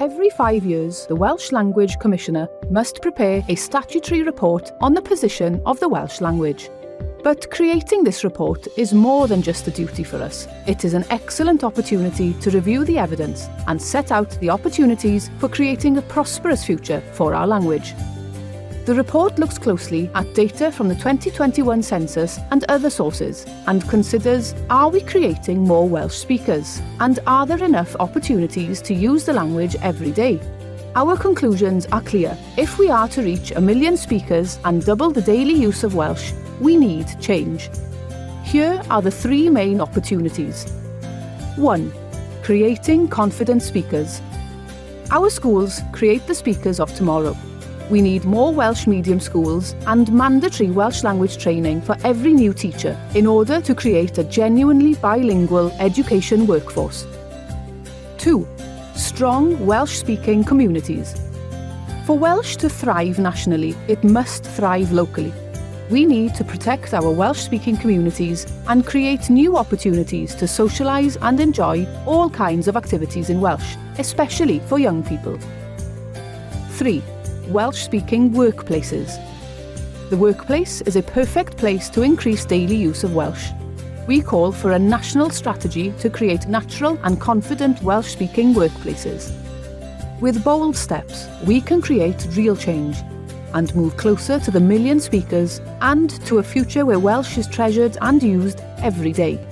Every 5 years, the Welsh Language Commissioner must prepare a statutory report on the position of the Welsh language. But creating this report is more than just a duty for us. It is an excellent opportunity to review the evidence and set out the opportunities for creating a prosperous future for our language. The report looks closely at data from the 2021 census and other sources and considers, are we creating more Welsh speakers? And are there enough opportunities to use the language every day? Our conclusions are clear. If we are to reach 1 million speakers and double the daily use of Welsh, we need change. Here are the 3 main opportunities. 1. Creating confident speakers. Our schools create the speakers of tomorrow. We need more Welsh medium schools and mandatory Welsh language training for every new teacher in order to create a genuinely bilingual education workforce. 2. Strong Welsh-speaking communities. For Welsh to thrive nationally, it must thrive locally. We need to protect our Welsh-speaking communities and create new opportunities to socialise and enjoy all kinds of activities in Welsh, especially for young people. 3. Welsh-speaking workplaces. The workplace is a perfect place to increase daily use of Welsh. We call for a national strategy to create natural and confident Welsh-speaking workplaces. With bold steps, we can create real change and move closer to the 1 million speakers and to a future where Welsh is treasured and used every day.